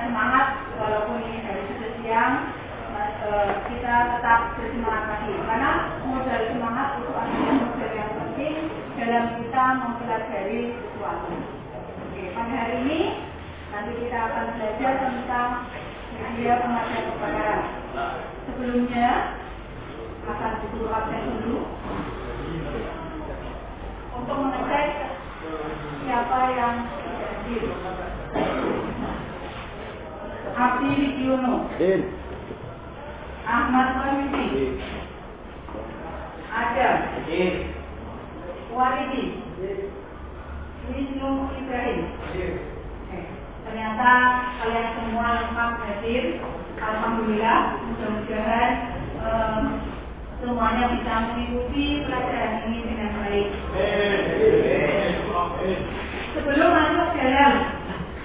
semangat walaupun ini hari sudah siang, kita tetap bersemangat lagi karena modal semangat itu adalah modal yang penting dalam kita mempelajari sesuatu. Oke, pada hari ini nanti kita akan belajar tentang media pemadam kebakaran. Sebelumnya akan butuh absen dulu untuk mengecek siapa yang hadir. Abdi Widiono, Ahmad Farmidi, Adam, Waridi, Wisnu Ibrahim. Ternyata kalian semua lengkap hadir. Alhamdulillah, mudah-mudahan semuanya bisa mengikuti pelajaran ini dengan baik. Sebelum masuk dalam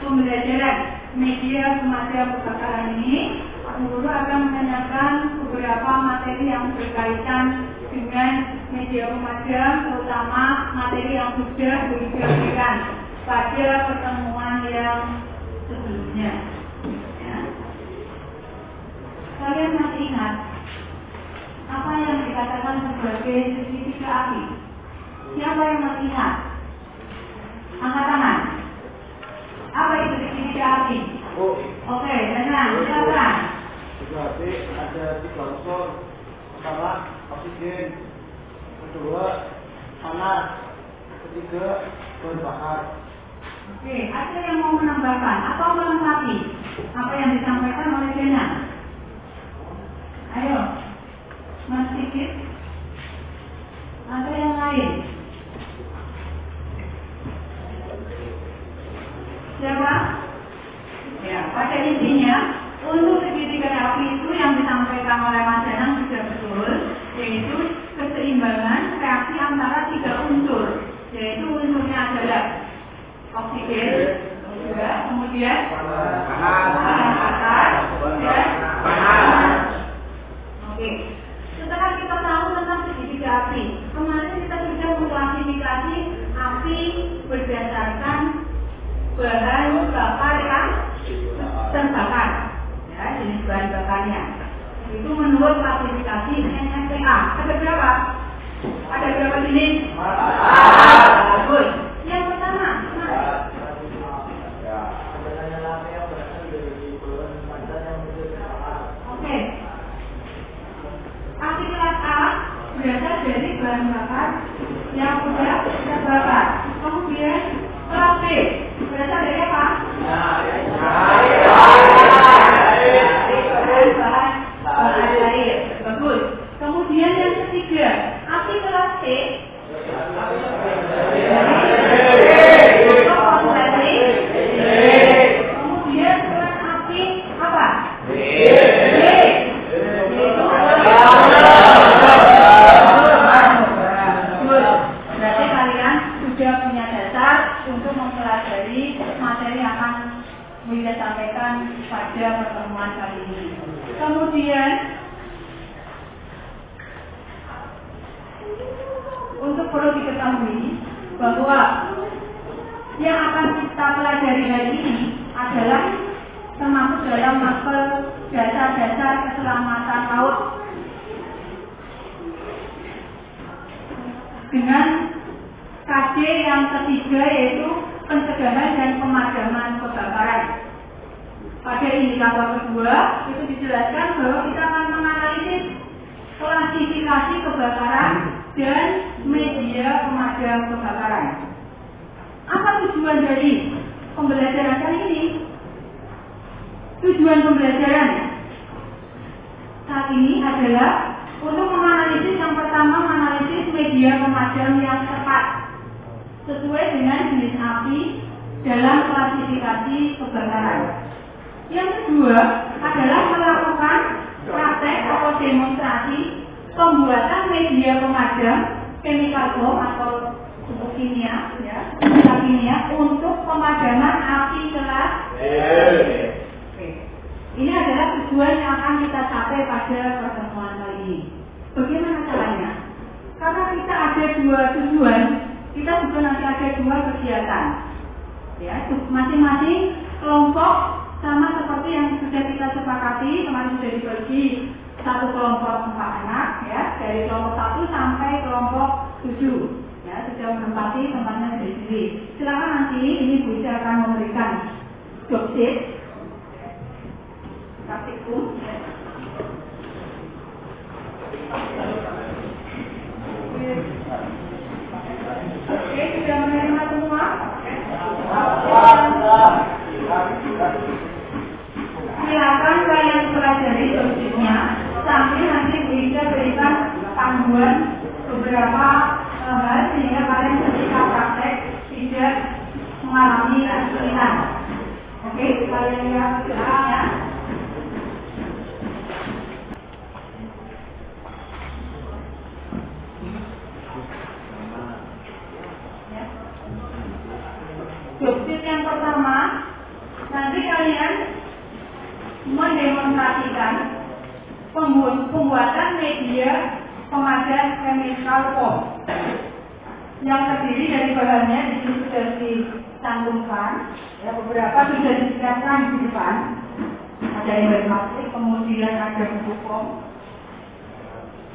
pembelajaran media pemadam kebakaran ini, guru akan menanyakan beberapa materi yang berkaitan dengan media pemadam, terutama materi yang sudah diberikan pada pertemuan yang sebelumnya. Ya. Kalian masih ingat apa yang dikatakan sebagai segitiga api? Siapa yang masih ingat? Angkat tangan. Apa itu segitiga api? Oke, tenang, silakan. Berarti ada 3 unsur. Pertama, oksigen. Kedua, panas. Ketiga, berbakar. Oke, ada yang mau menambahkan atau melengkapi apa yang disampaikan oleh Dena? Ayo, Mas Sikit. Ada yang lain? Siapa? Ya, pada intinya untuk segitiga api itu yang disampaikan oleh Mas Danang sudah betul, yaitu keseimbangan reaksi antara 3 unsur, yaitu unsurnya adalah oksigen, kemudian panas, dan panas. Oke, setelah kita tahu tentang segitiga api, kemarin kita sudah mengklasifikasi api berdasarkan bahan bakar yang terbakar, ya, jenis bahan bakarnya. Itu menurut klasifikasi NFPA. Ada berapa? Ada berapa jenis? Bagus. Yang pertama, oke. Api kelas A berasal dari bahan bakar yang sudah terbakar. Kemudian kelas B berasal dari apa? Bahan air. Bagus. Kemudian yang ketiga, api kelas C kemudian kelas api apa? Berarti kalian sudah punya dasar untuk mempelajari materi yang akan Wida sampaikan pada pertemuan kali ini. Kemudian untuk perlu diketahui bahwa yang akan kita pelajari hari ini adalah termasuk dalam mapel dasar-dasar keselamatan laut dengan KD yang ketiga, yaitu pencegahan dan pemadaman kebakaran. Pada indikator kedua itu dijelaskan bahwa kita akan menganalisis klasifikasi kebakaran dan media pemadam kebakaran. Apa tujuan dari pembelajaran kali ini? Tujuan pembelajaran saat ini adalah untuk menganalisis, yang pertama menganalisis media pemadam yang tepat sesuai dengan jenis api dalam klasifikasi kebakaran. Yang kedua adalah melakukan praktek atau demonstrasi pembuatan media pemadam chemical bomb atau pupuk kimia, ya, kimia untuk pemadaman api kelas B. Ini adalah tujuan yang akan kita capai pada pertemuan kali ini. Bagaimana caranya? Karena kita ada 2 tujuan, kita juga nanti ada 2 kegiatan. Ya, masing-masing kelompok sama seperti sudah kita sepakati, kemarin sudah dibagi satu kelompok 4 anak, ya, dari kelompok 1 sampai kelompok 7, ya, sudah menempati tempatnya sendiri. Silakan nanti ini Bu Ida akan memberikan job sheet, praktikum. Ya. Oke, sudah menerima semua? Silakan kalian pelajari job-nya sambil nanti bisa berikan panduan beberapa hal sehingga kalian ketika praktek tidak mengalami kesulitan. Oke, kalian lihat ya. Job-sheet yang pertama, nanti kalian mendemonstrasikan pembuatan media pemadam chemical foam yang terdiri dari bahannya di sini sudah dicantumkan, ya, beberapa sudah disiapkan di depan. Ada ember plastik, kemudian ada bubuk foam.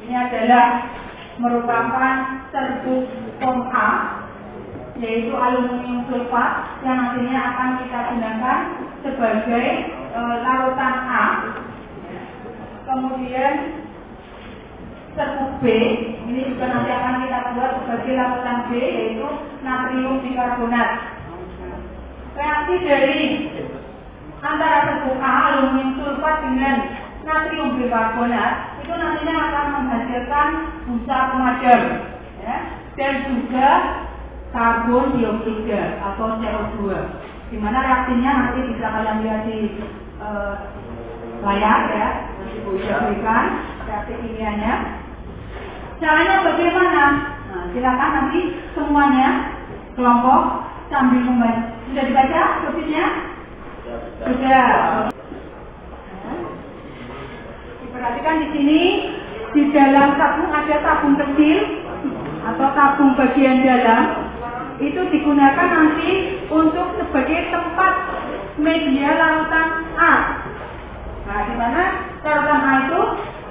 Ini adalah merupakan serbuk foam A, yaitu aluminium sulfat yang nantinya akan kita gunakan sebagai larutan A. Kemudian serbuk B, ini juga nanti akan kita buat sebagai larutan B, yaitu natrium bikarbonat. Reaksi dari antara serbuk A aluminium sulfat dengan natrium bikarbonat itu nantinya akan menghasilkan busa pemadam, ya, dan juga karbon dioksida atau CO2, di mana reaksinya nanti bisa kalian lihat di layar, ya, Ibu bisa berikan reaksi kimianya. Caranya bagaimana? Nah, silakan nanti semuanya kelompok sambil membaca. Sudah dibaca topiknya? Sudah. Perhatikan di sini, di dalam tabung ada tabung kecil atau tabung bagian dalam. Itu digunakan nanti untuk sebagai tempat media larutan A. Nah, di mana larutan A itu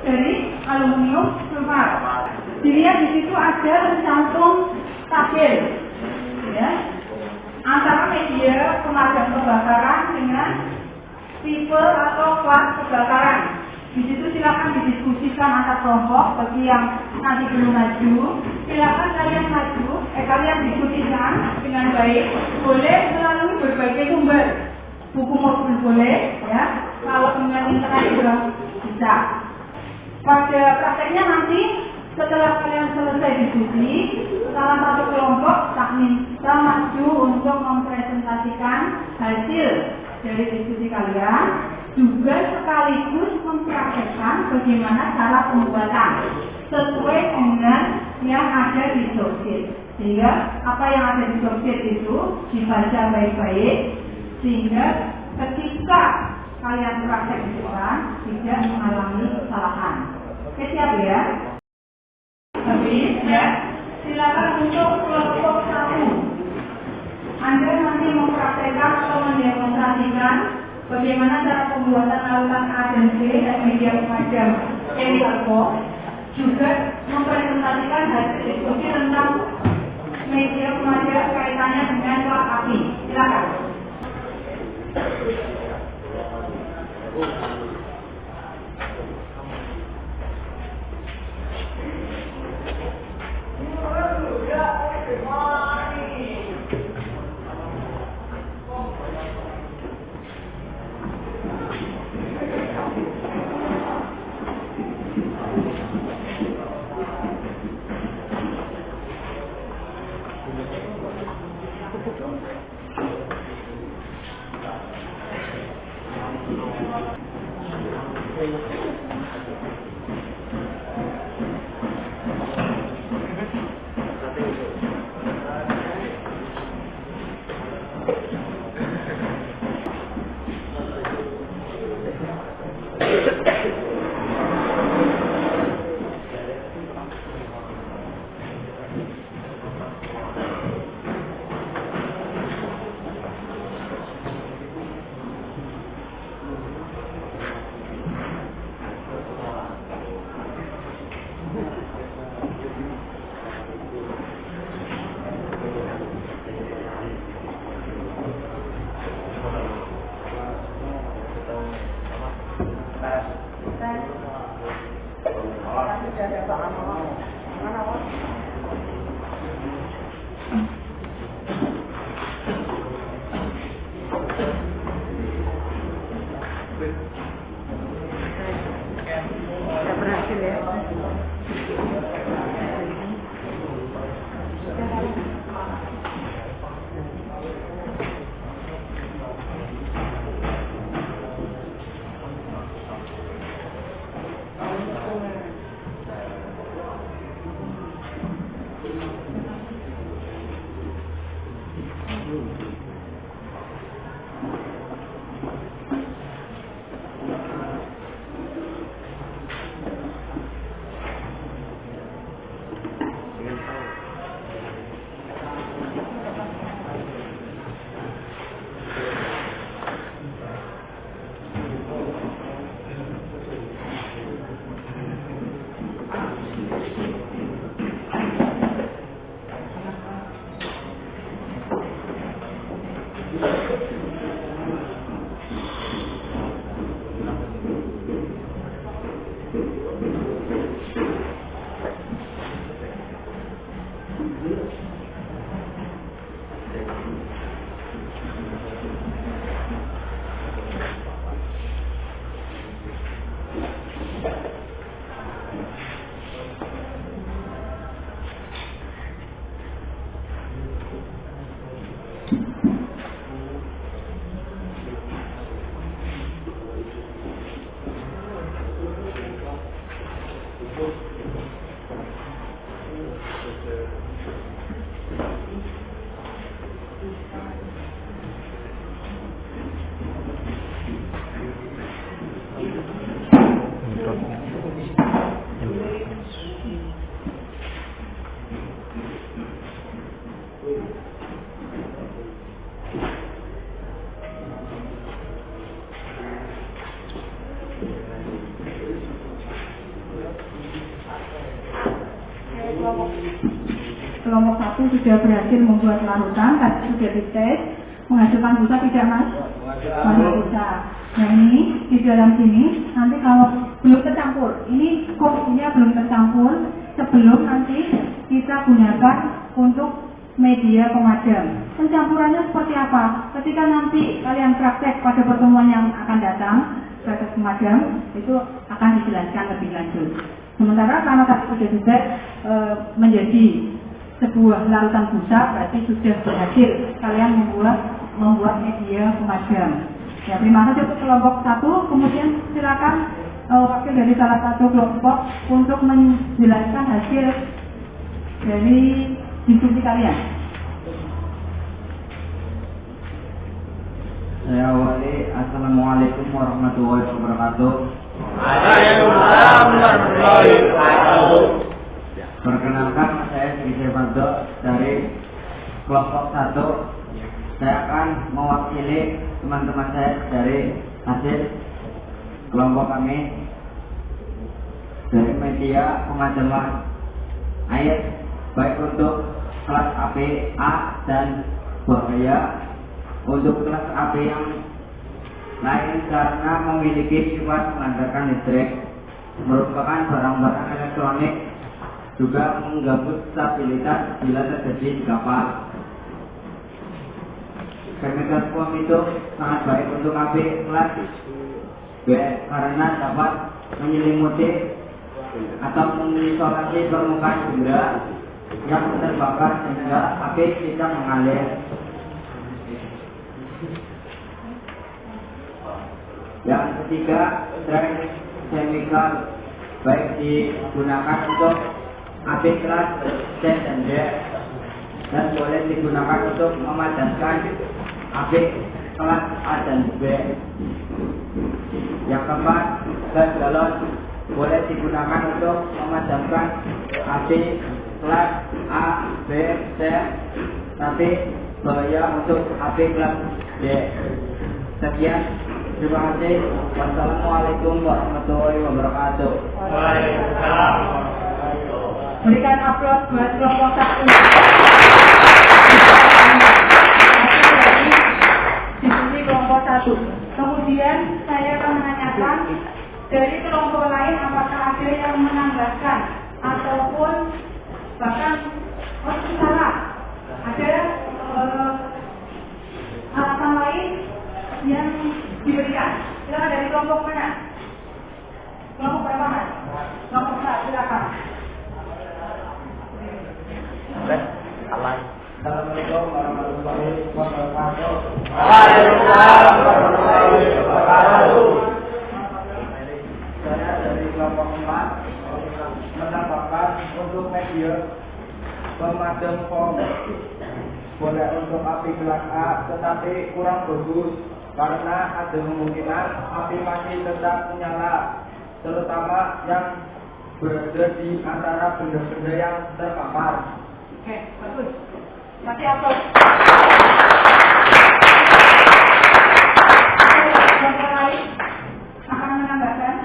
dari aluminium sulfat. Dilihat di situ ada tercantum tabel, ya, antara media pemadam kebakaran dengan tipe atau kelas kebakaran. Di situ silakan didiskusikan antar kelompok. Bagi yang nanti belum maju, silakan kalian maju, kalian diskusikan dengan baik. Boleh melalui berbagai sumber, buku maupun boleh, ya. Kalau dengan internet juga bisa. Pada prakteknya nanti setelah kalian selesai diskusi, salah satu kelompok kita maju untuk mempresentasikan hasil dari diskusi kalian, juga sekaligus mempraktekkan bagaimana cara pembuatan sesuai dengan yang ada di job sheet. Sehingga apa yang ada di job sheet itu dibaca baik-baik, sehingga ketika kalian praktek di depan tidak mengalami kesalahan. Oke, siap ya? Habis ya, silakan untuk kelompok 1. Anda nanti mempraktekkan atau mendemonstrasikan bagaimana cara pembuatan larutan A dan B dan media pemadam chemical foam, juga mempresentasikan hasil diskusi tentang media pemadam kaitannya dengan kelas api. Silakan. berhasil ya. Kelompok 1 sudah berhasil membuat larutan, tadi sudah dites, menghasilkan busa tidak mas? Busa. Nah ini di dalam sini, nanti kalau belum tercampur, ini kondisinya belum tercampur, sebelum nanti kita gunakan untuk media pemadam. Pencampurannya seperti apa? Ketika nanti kalian praktek pada pertemuan yang akan datang, praktek pemadam, itu akan dijelaskan lebih lanjut. Sementara karena tadi sudah dites menjadi sebuah larutan busa, berarti sudah berhasil kalian membuat media pemadam. Ya, terima kasih untuk kelompok 1. Kemudian silakan wakil dari salah satu kelompok untuk menjelaskan hasil dari diskusi kalian. Saya awali. Assalamualaikum warahmatullahi wabarakatuh. Waalaikumsalam warahmatullahi wabarakatuh. Perkenalkan, saya Sri Fardo dari kelompok 1. Saya akan mewakili teman-teman saya dari hasil kelompok kami dari media pemadaman air, baik untuk kelas AP A dan bahaya. Untuk kelas AP yang lain karena memiliki sifat mengandalkan listrik, merupakan barang-barang elektronik, juga mengganggu stabilitas bila terjadi di kapal. Chemical foam itu sangat baik untuk AP kelas B karena dapat menyelimuti atau mengisolasi permukaan benda yang terbakar sehingga api tidak mengalir. Yang ketiga, dry chemical baik digunakan untuk api kelas C dan D dan boleh digunakan untuk memadamkan api kelas A dan B. Yang keempat, gas galon boleh digunakan untuk memadamkan api kelas A, B, C, tapi bahaya untuk api kelas D. Sekian, terima kasih. Wassalamualaikum warahmatullahi wabarakatuh. Waalaikumsalam. Berikan aplaus buat kelompok 1. Diskusi kelompok 1. Kemudian saya akan menanyakan Dari kelompok lain apakah ada yang menambahkan ataupun bahkan salah? Ada alasan lain yang diberikan? Silakan dari kelompok mana? Kelompok berapa mas? Kelompok satu, silakan. Assalamualaikum warahmatullahi wabarakatuh. Waalaikumsalam warahmatullahi wabarakatuh. Saya dari kelompok 4 menambahkan untuk media pemadam form boleh untuk api kelas A, tetapi kurang bagus karena ada kemungkinan api masih tetap menyala, terutama yang berada di antara benda-benda yang terpapar. Oke, bagus. Masih apa? Kelompok lain akan menambahkan?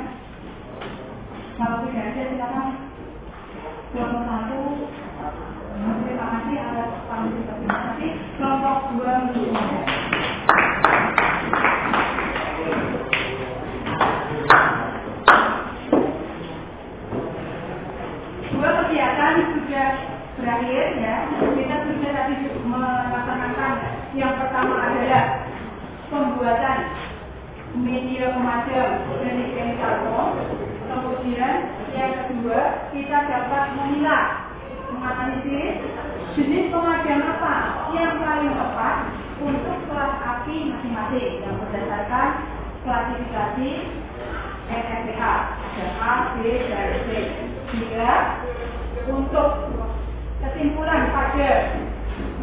Kalau tidak ada silakan. Kelompok 1 terima kasih atas partisipasi. Kelompok 2 menunjukkan. Dua kegiatan sudah berakhir ya. Kita sudah tadi melaksanakan yang pertama adalah pembuatan media pemadam jenis chemical foam. Kemudian yang kedua kita dapat memilah, menganalisis jenis pemadam apa yang paling tepat untuk kelas api masing-masing yang berdasarkan klasifikasi NFPH ada A, B, dan C. Sehingga untuk kesimpulan pada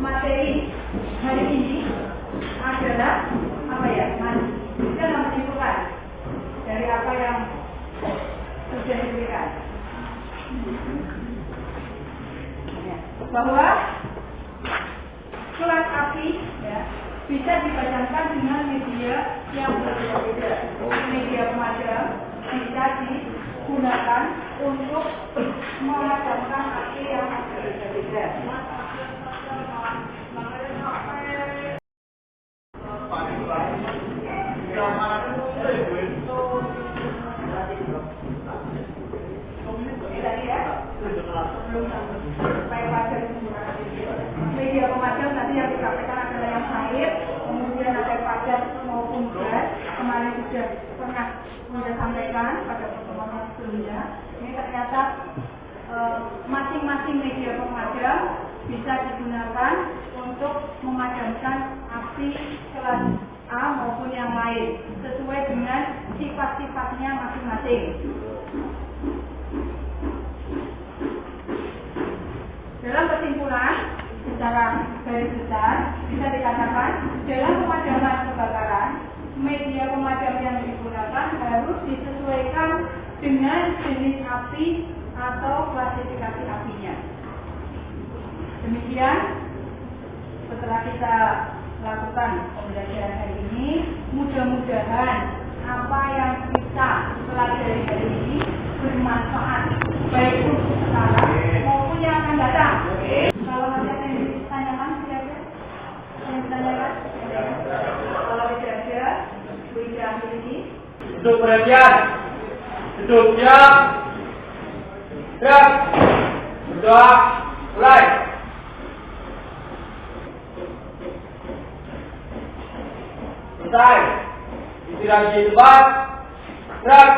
materi hari ini adalah apa ya? Kita menyimpulkan dari apa yang sudah diberikan bahwa kelas api ya, bisa dipadamkan dengan media yang berbeda-beda. Media pemadam bisa digunakan untuk memadamkan api yang berbeda-beda. Media pemadam nanti yang dipraktekkan adalah yang air, kemudian ada padat maupun gas. Kemarin sudah sampaikan pada pertemuan sebelumnya. Ini ternyata masing-masing media pemadam bisa digunakan untuk memadamkan api kelas A maupun yang lain sesuai dengan sifat-sifatnya masing-masing. Dalam kesimpulan secara garis besar bisa dikatakan dalam pemadaman kebakaran media pemadam yang digunakan harus disesuaikan dengan jenis api atau klasifikasi apinya. Demikian setelah kita lakukan pembelajaran hari ini, mudah-mudahan apa yang kita pelajari hari ini bermanfaat baik untuk sekarang maupun yang akan datang. Kalau ada yang ditanyakan, silakan. Yang ditanyakan? Kalau tidak ada, beri akhir ini. Untuk perhatian, duduk siap, gerak, berdoa, mulai. Selesai, istirahat di tempat, gerak.